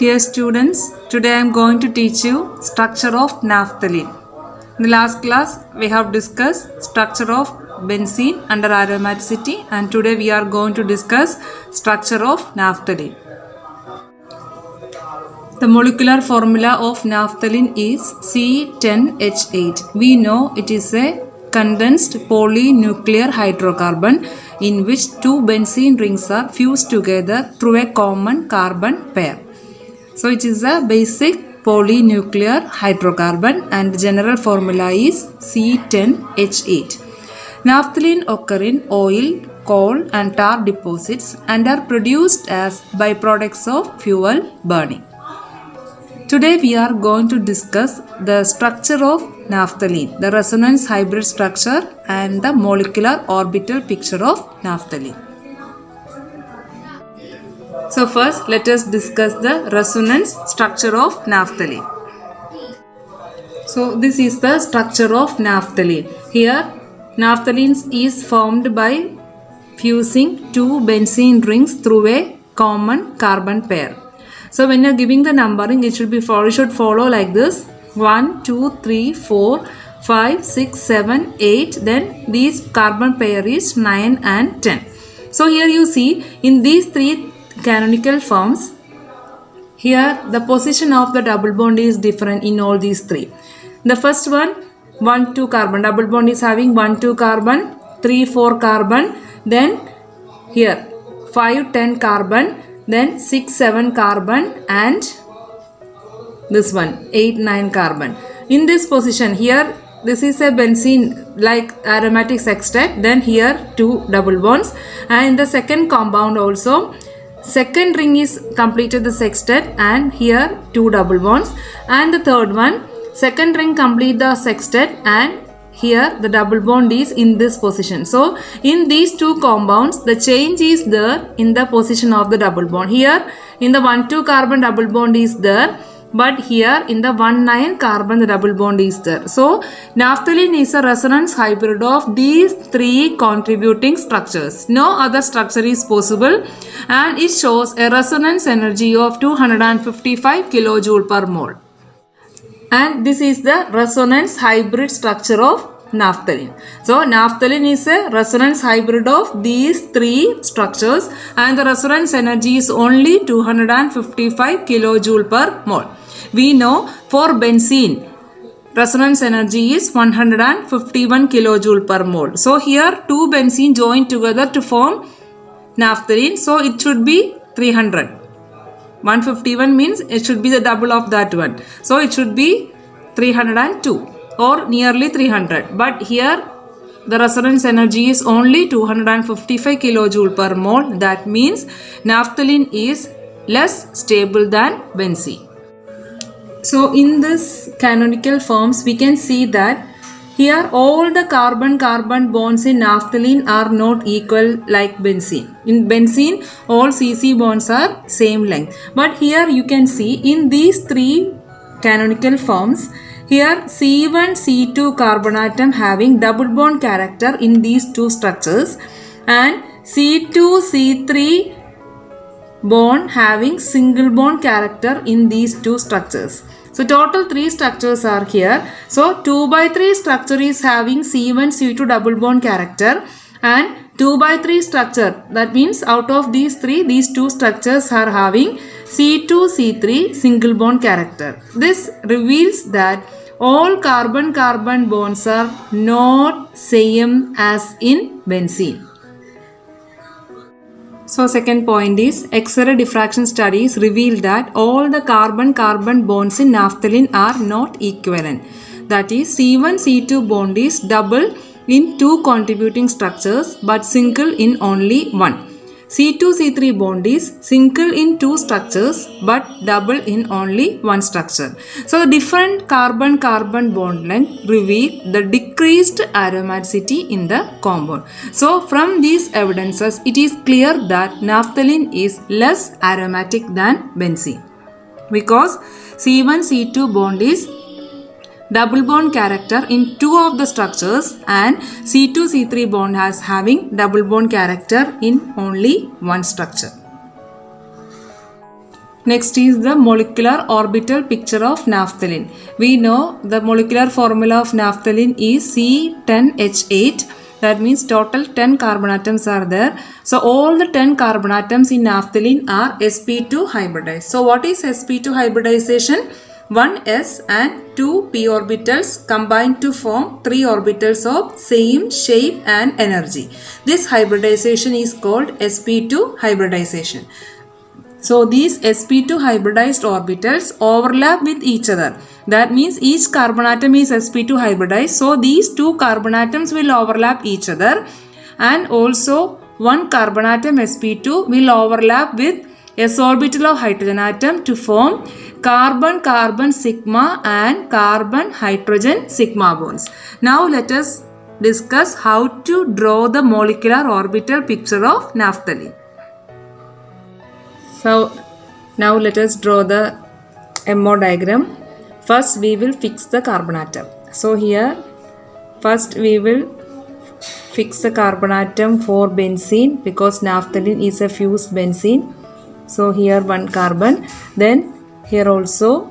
Dear students, today I am going to teach you structure of naphthalene. In the last class, we have discussed structure of benzene under aromaticity, and today we are going to discuss structure of naphthalene. The molecular formula of naphthalene is C10H8. We know it is a condensed polynuclear hydrocarbon in which two benzene rings are fused together through a common carbon pair. So it is a basic polynuclear hydrocarbon and the general formula is C10H8. Naphthalene occur in oil, coal and tar deposits and are produced as byproducts of fuel burning. Today we are going to discuss the structure of naphthalene, the resonance hybrid structure and the molecular orbital picture of naphthalene. So first let us discuss the resonance structure of naphthalene. So this is the structure of naphthalene. Here naphthalene is formed by fusing two benzene rings through a common carbon pair. So when you are giving the numbering, it should follow like this: 1, 2, 3, 4, 5, 6, 7, 8. Then these carbon pair is 9 and 10. So here you see in these three canonical forms, here the position of the double bond is different in all these three. The first one, 1, 2 carbon, double bond is having 1, 2 carbon, 3, 4 carbon, then here 5, 10 carbon, then 6, 7 carbon and this one 8, 9 carbon. In this position here, this is a benzene like aromatic sextet, then here 2 double bonds, and in the second compound also second ring is completed the sextet and here 2 double bonds, and the third one second ring complete the sextet and here the double bond is in this position. So in these two compounds the change is there in the position of the double bond. Here in the 1, 2 carbon double bond is there, but here in the 1, 9 carbon the double bond is there. So naphthalene is a resonance hybrid of these three contributing structures. No other structure is possible and it shows a resonance energy of 255 kilojoule per mole. And this is the resonance hybrid structure of naphthalene. So naphthalene is a resonance hybrid of these three structures and the resonance energy is only 255 kilojoule per mole. We know for benzene resonance energy is 151 kilojoule per mole. So here two benzene join together to form naphthalene. So it should be 300. 151 means it should be the double of that one. So it should be 302 or nearly 300. But here the resonance energy is only 255 kilojoule per mole. That means naphthalene is less stable than benzene. So in this canonical forms we can see that here all the carbon-carbon bonds in naphthalene are not equal like benzene. In benzene all CC bonds are same length. But here you can see in these three canonical forms, here C1, C2 carbon atom having double bond character in these two structures and C2, C3 bond having single bond character in these two structures. So total 3 structures are here. So 2/3 structure is having C1, C2 double bond character and 2/3 structure, that means out of these three, these two structures are having C2, C3 single bond character. This reveals that all carbon-carbon bonds are not same as in benzene. So second point is X-ray diffraction studies reveal that all the carbon-carbon bonds in naphthalene are not equivalent. That is C1, C2 bond is double in two contributing structures but single in only one. C2, C3 bond is single in two structures but double in only one structure. So the different carbon-carbon bond length reveal the decreased aromaticity in the compound. So from these evidences it is clear that naphthalene is less aromatic than benzene because C1, C2 bond is double bond character in two of the structures and C2-C3 bond has having double bond character in only one structure. Next is the molecular orbital picture of naphthalene. We know the molecular formula of naphthalene is C10H8. That means total 10 carbon atoms are there. So all the 10 carbon atoms in naphthalene are sp2 hybridized. So what is sp2 hybridization? 1 s and 2 p orbitals combine to form 3 orbitals of same shape and energy. This hybridization is called sp2 hybridization. So these sp2 hybridized orbitals overlap with each other. That means each carbon atom is sp2 hybridized. So these two carbon atoms will overlap each other, and also one carbon atom sp2 will overlap with s orbital of hydrogen atom to form carbon-carbon sigma and carbon-hydrogen sigma bonds. Now let us discuss how to draw the molecular orbital picture of naphthalene. So now let us draw the MO diagram. First we will fix the carbon atom. So here first we will fix the carbon atom for benzene, because naphthalene is a fused benzene. So here one carbon, then here also.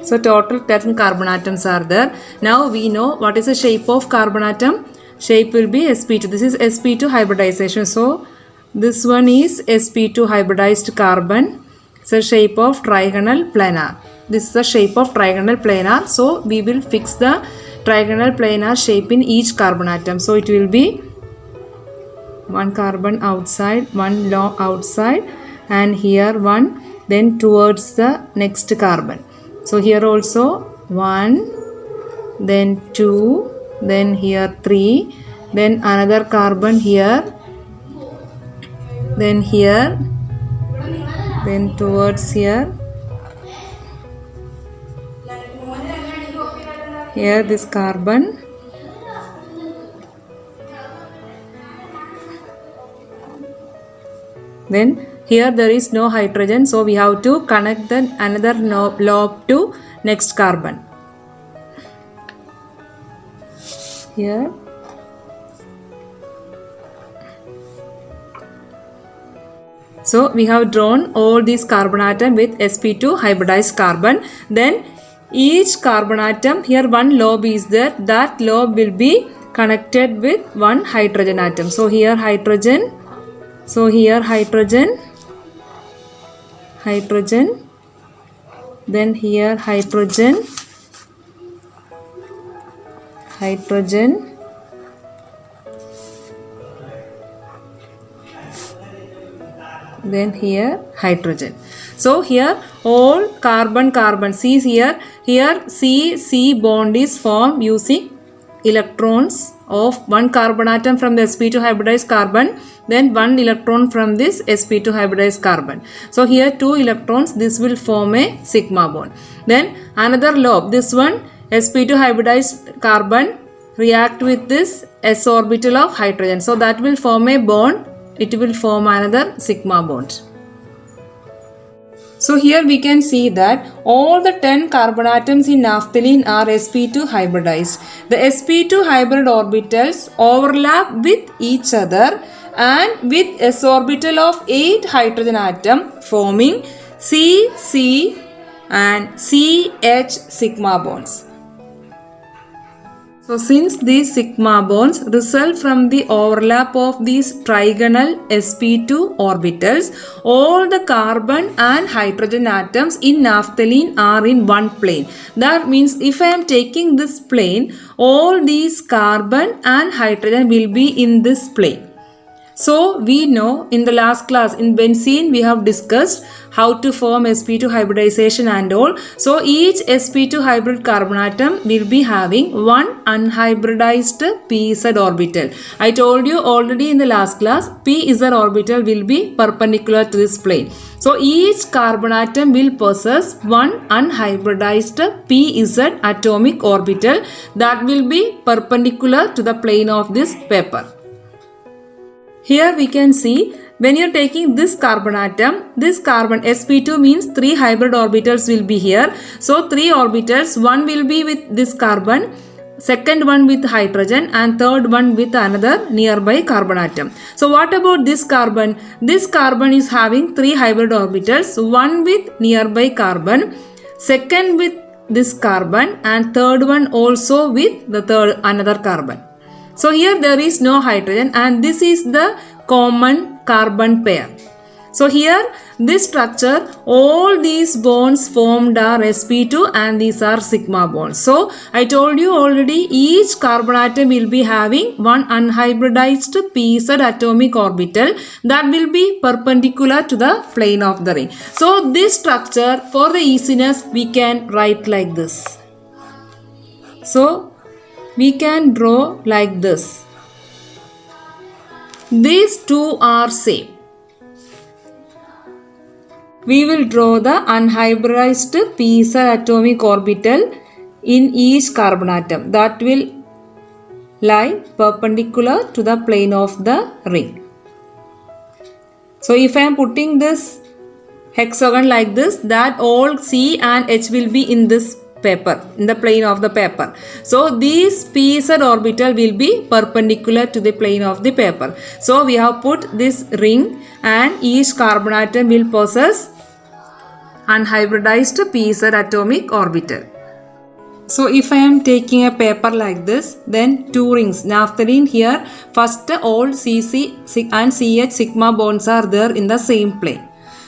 So total 10 carbon atoms are there. Now we know what is the shape of carbon atom. Shape will be sp2. This is sp2 hybridization. So this one is sp2 hybridized carbon. It's a shape of trigonal planar. This is the shape of trigonal planar. So we will fix the trigonal planar shape in each carbon atom. So it will be one carbon outside, one long outside, and here one, then towards the next carbon. So here also 1, then 2, then here 3, then another carbon here, then here, then towards here this carbon, then here there is no hydrogen, so we have to connect the another lobe to next carbon. Here so we have drawn all these carbon atom with sp2 hybridized carbon. Then each carbon atom, here one lobe is there, that lobe will be connected with one hydrogen atom. So here hydrogen, so here hydrogen, then here hydrogen, then here hydrogen. So here all carbon see here C bond is formed using electrons of one carbon atom from the sp2 hybridized carbon, then one electron from this sp2 hybridized carbon. So here 2 electrons, this will form a sigma bond. Then another lobe, this one sp2 hybridized carbon react with this s orbital of hydrogen. So that will form a bond, it will form another sigma bond. So here we can see that all the 10 carbon atoms in naphthalene are sp2 hybridized. The sp2 hybrid orbitals overlap with each other and with s orbital of 8 hydrogen atom forming C and CH sigma bonds. So since these sigma bonds result from the overlap of these trigonal sp2 orbitals, all the carbon and hydrogen atoms in naphthalene are in one plane. That means if I am taking this plane, all these carbon and hydrogen will be in this plane. So we know in the last class in benzene we have discussed how to form sp2 hybridization and all. So each sp2 hybrid carbon atom will be having one unhybridized pz orbital. I told you already in the last class, pz orbital will be perpendicular to this plane. So each carbon atom will possess one unhybridized pz atomic orbital that will be perpendicular to the plane of this paper. Here we can see when you are taking this carbon atom, this carbon sp2 means 3 hybrid orbitals will be here. So 3 orbitals, one will be with this carbon, second one with hydrogen and third one with another nearby carbon atom. So what about this carbon? This carbon is having 3 hybrid orbitals, one with nearby carbon, second with this carbon, and third one also with the another carbon. So here there is no hydrogen and this is the common carbon pair. So here this structure, all these bonds formed are sp2 and these are sigma bonds. So I told you already, each carbon atom will be having one unhybridized pz atomic orbital that will be perpendicular to the plane of the ring. So this structure, for the easiness, we can write like this. So we can draw like this. These two are same. We will draw the unhybridized pz atomic orbital in each carbon atom that will lie perpendicular to the plane of the ring. So if I am putting this hexagon like this, that all C and H will be in this paper, in the plane of the paper. So this pz orbital will be perpendicular to the plane of the paper. So we have put this ring and each carbon atom will possess unhybridized pz atomic orbital. So if I am taking a paper like this, then two rings, naphthalene here, first all CC and CH sigma bonds are there in the same plane.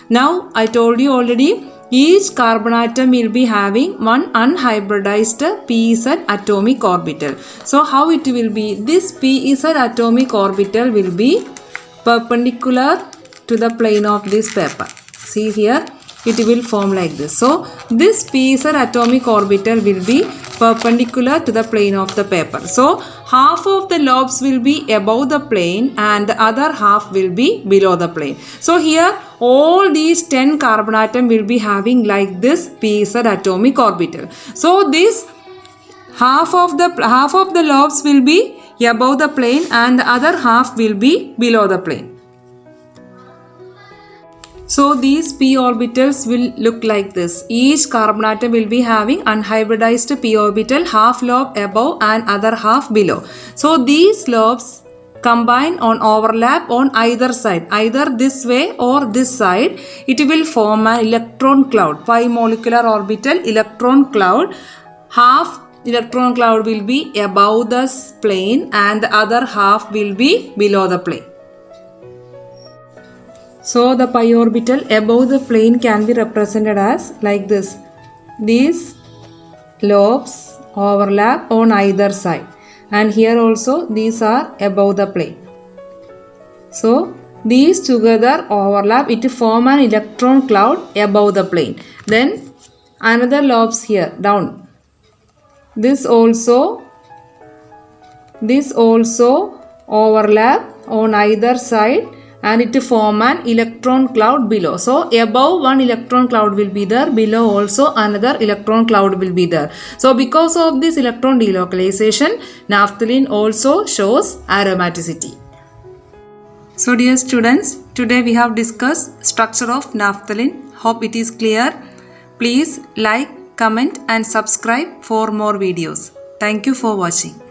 Now I told you already, each carbon atom will be having one unhybridized pz atomic orbital. So how it will be? This pz atomic orbital will be perpendicular to the plane of this paper. See here, it will form like this. So this pz atomic orbital will be perpendicular to the plane of the paper. So half of the lobes will be above the plane and the other half will be below the plane. So here all these 10 carbon atom will be having like this pz atomic orbital. So this half of the lobes will be above the plane and the other half will be below the plane. So these p orbitals will look like this. Each carbon atom will be having unhybridized p orbital, half lobe above and other half below. So these lobes combine on overlap on either side, either this way or this side. It will form an electron cloud, pi molecular orbital electron cloud. Half electron cloud will be above the plane and the other half will be below the plane. So the pi orbital above the plane can be represented as like this. These lobes overlap on either side and here also these are above the plane. So these together overlap, it form an electron cloud above the plane. Then another lobes here down. This also overlap on either side and it form an electron cloud below. So above one electron cloud will be there, below also another electron cloud will be there. So because of this electron delocalization, naphthalene also shows aromaticity. So dear students, today we have discussed structure of naphthalene. Hope it is clear. Please like, comment and subscribe for more videos. Thank you for watching.